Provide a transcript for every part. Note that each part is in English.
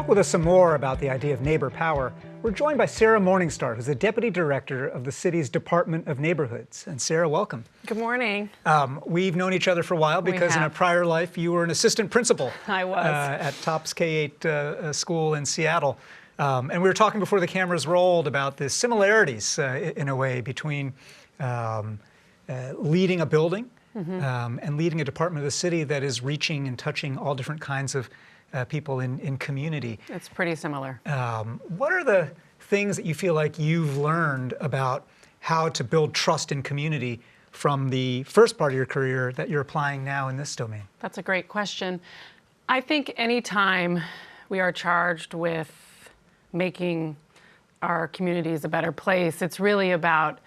talk with us some more about the idea of neighbor power, we're joined by Sarah Morningstar, who's the Deputy Director of the city's Department of Neighborhoods. And Sarah, welcome. Good morning. We've known each other for a while because in a prior life you were an assistant principal. I was. At TOPS K-8 school in Seattle. And we were talking before the cameras rolled about the similarities, in a way, between leading a building and leading a department of the city that is reaching and touching all different kinds of people in community. It's pretty similar. What are the things that you feel like you've learned about how to build trust in community from the first part of your career that you're applying now in this domain? That's a great question. I think anytime we are charged with making our communities a better place, it's really about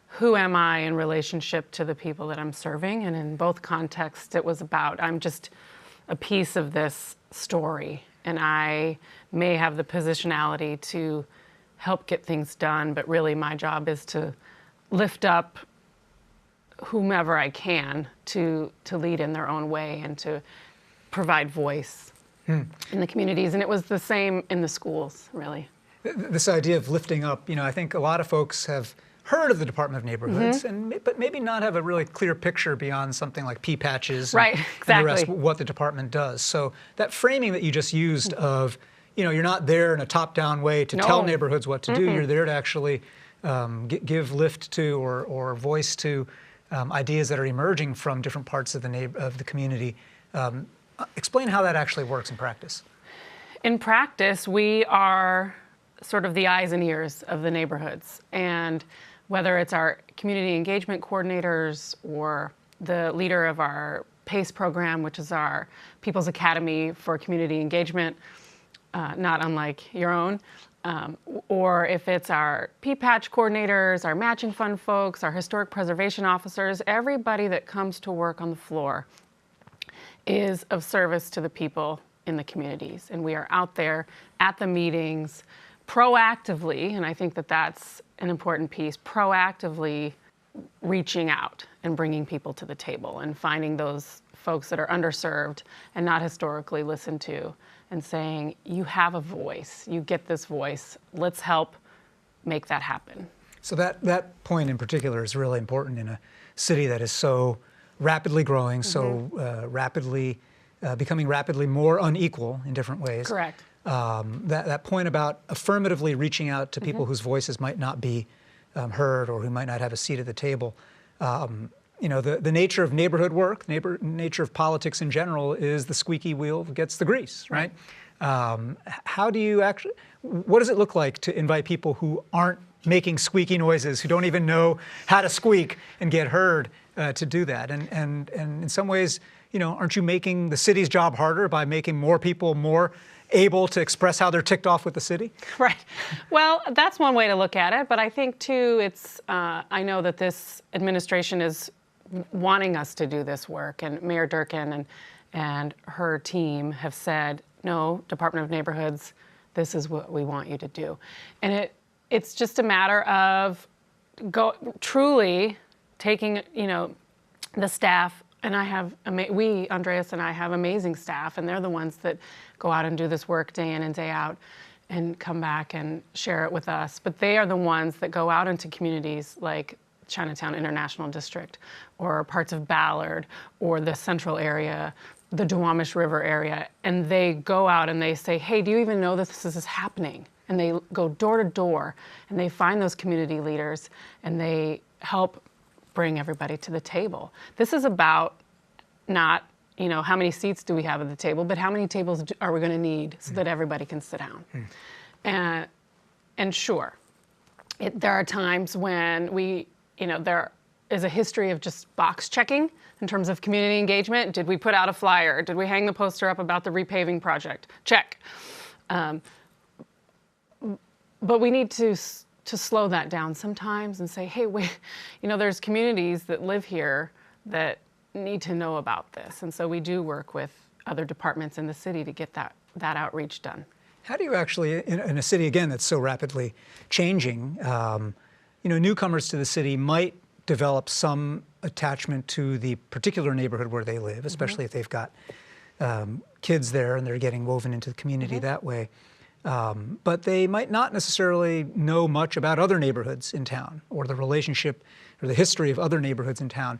who am I in relationship to the people that I'm serving. And in both contexts, it was about I'm just a piece of this story, and I may have the positionality to help get things done, but really my job is to lift up whomever I can to lead in their own way and to provide voice in the communities. And it was the same in the schools, really. This idea of lifting up, I think a lot of folks have heard of the Department of Neighborhoods, but maybe not have a really clear picture beyond something like pea patches right, exactly. and the rest, what the department does. So that framing that you just used of, you're not there in a top-down way to tell neighborhoods what to do. You're there to actually give lift to or voice to ideas that are emerging from different parts of the community. Explain how that actually works in practice. In practice, we are sort of the eyes and ears of the neighborhoods. And whether it's our community engagement coordinators or the leader of our PACE program, which is our People's Academy for Community Engagement, not unlike your own, or if it's our P-Patch coordinators, our matching fund folks, our historic preservation officers, everybody that comes to work on the floor is of service to the people in the communities. And we are out there at the meetings proactively, and I think that that's an important piece, proactively reaching out and bringing people to the table and finding those folks that are underserved and not historically listened to and saying, you have a voice, you get this voice, let's help make that happen. So that point in particular is really important in a city that is so rapidly growing, so rapidly becoming rapidly more unequal in different ways. Correct. That point about affirmatively reaching out to people whose voices might not be heard or who might not have a seat at the table. The nature of neighborhood work, nature of politics in general is the squeaky wheel gets the grease, right? How do you actually, what does it look like to invite people who aren't making squeaky noises, who don't even know how to squeak and get heard to do that? And in some ways, aren't you making the city's job harder by making more people more able to express how they're ticked off with the city? Right. Well, that's one way to look at it, but I think too it's, I know that this administration is wanting us to do this work, and Mayor Durkin and her team have said, no, Department of Neighborhoods, this is what we want you to do. And it's just a matter of truly taking, the staff, and Andreas and I have amazing staff, and they're the ones that go out and do this work day in and day out and come back and share it with us. But they are the ones that go out into communities like Chinatown International District or parts of Ballard or the central area, the Duwamish River area, and they go out and they say, hey, do you even know that this is happening? And they go door to door and they find those community leaders and they help bring everybody to the table. This is about not, how many seats do we have at the table, but how many tables are we going to need so that everybody can sit down? And sure, there are times when there is a history of just box checking in terms of community engagement. Did we put out a flyer? Did we hang the poster up about the repaving project? Check. But we need to slow that down sometimes and say, hey, wait, there's communities that live here that need to know about this. And so we do work with other departments in the city to get that outreach done. How do you actually, in a city, again, that's so rapidly changing, newcomers to the city might develop some attachment to the particular neighborhood where they live, especially if they've got kids there and they're getting woven into the community that way. But they might not necessarily know much about other neighborhoods in town or the relationship or the history of other neighborhoods in town.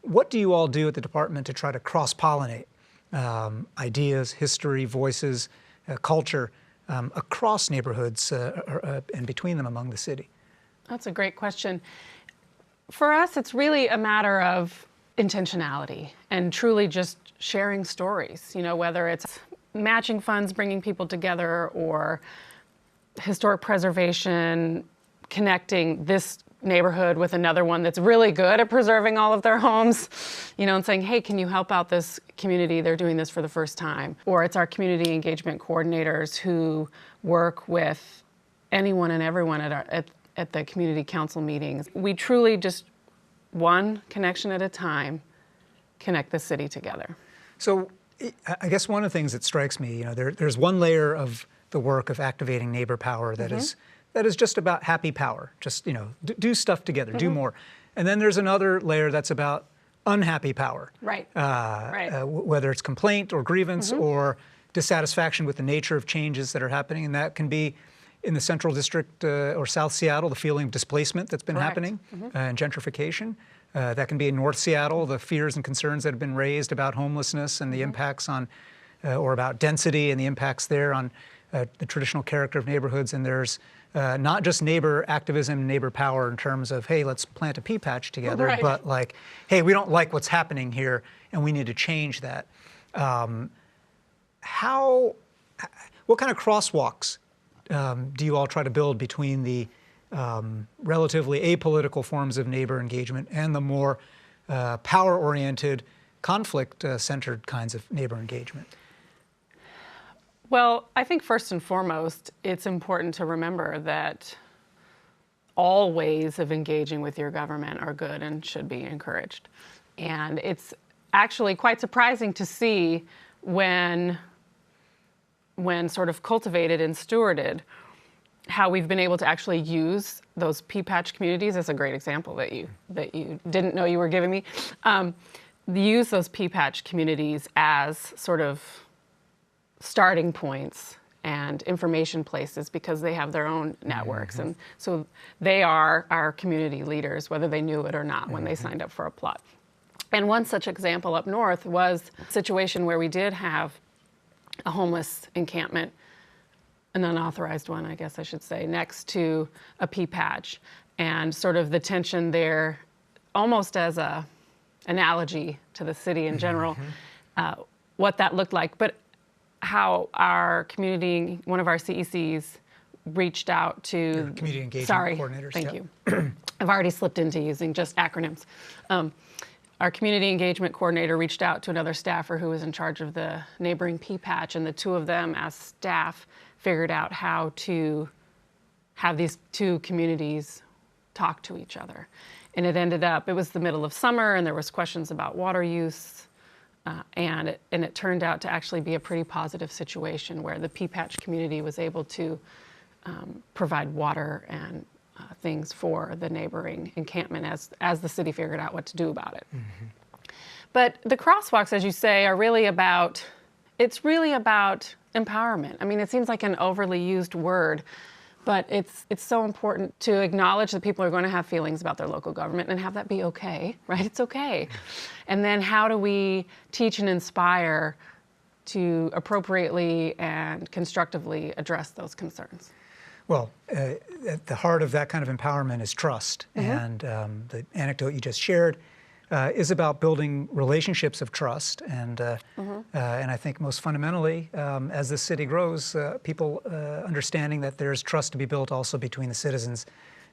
What do you all do at the department to try to cross-pollinate ideas, history, voices, culture across neighborhoods and between them among the city? That's a great question. For us, it's really a matter of intentionality and truly just sharing stories, you know, whether it's matching funds, bringing people together, or historic preservation, connecting this neighborhood with another one that's really good at preserving all of their homes, you know, and saying, hey, can you help out this community? They're doing this for the first time. Or it's our community engagement coordinators who work with anyone and everyone at the community council meetings. We truly just, one connection at a time, connect the city together. So I guess one of the things that strikes me, you know, there's one layer of the work of activating neighbor power that is just about happy power, just, you know, do stuff together, do more. And then there's another layer that's about unhappy power. Right. Whether it's complaint or grievance or dissatisfaction with the nature of changes that are happening. And that can be in the Central District or South Seattle, the feeling of displacement that's been happening and gentrification. That can be in North Seattle, the fears and concerns that have been raised about homelessness and the impacts on, or about density and the impacts there on the traditional character of neighborhoods. And there's not just neighbor activism, neighbor power in terms of, hey, let's plant a pea patch together, but like, hey, we don't like what's happening here and we need to change that. What kind of crosswalks do you all try to build between the relatively apolitical forms of neighbor engagement and the more power-oriented, conflict-centered kinds of neighbor engagement? Well, I think first and foremost, it's important to remember that all ways of engaging with your government are good and should be encouraged. And it's actually quite surprising to see when sort of cultivated and stewarded, how we've been able to actually use those pea patch communities. That's a great example that you didn't know you were giving me. Use those pea patch communities as sort of starting points and information places because they have their own networks. And so they are our community leaders, whether they knew it or not when they signed up for a plot. And one such example up north was a situation where we did have a homeless encampment, an unauthorized one, I guess I should say, next to a pea patch. And sort of the tension there, almost as a analogy to the city in general, what that looked like. But how our community, one of our CECs, reached out to Your community engagement coordinators. Thank you. I've already slipped into using just acronyms. Our community engagement coordinator reached out to another staffer who was in charge of the neighboring pea patch, and the two of them as staff figured out how to have these two communities talk to each other. And it ended up, it was the middle of summer and there was questions about water use, and it turned out to actually be a pretty positive situation where the pea patch community was able to provide water and things for the neighboring encampment as the city figured out what to do about it. But the crosswalks, as you say, are really about, it's really about empowerment. I mean, it seems like an overly used word, but it's so important to acknowledge that people are going to have feelings about their local government and have that be okay, right? It's okay. And then how do we teach and inspire to appropriately and constructively address those concerns? Well, at the heart of that kind of empowerment is trust. And the anecdote you just shared is about building relationships of trust. And I think most fundamentally, as this city grows, people understanding that there's trust to be built also between the citizens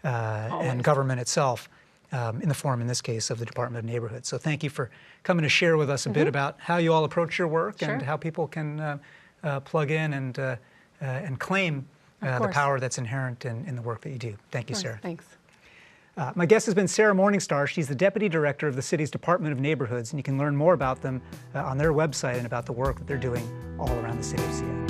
and government itself, in the form, in this case, of the Department of Neighborhoods. So thank you for coming to share with us a bit about how you all approach your work and how people can plug in and claim the power that's inherent in the work that you do. Thank you, Sarah. Thanks. My guest has been Sarah Morningstar. She's the Deputy Director of the city's Department of Neighborhoods, and you can learn more about them on their website and about the work that they're doing all around the city of Seattle.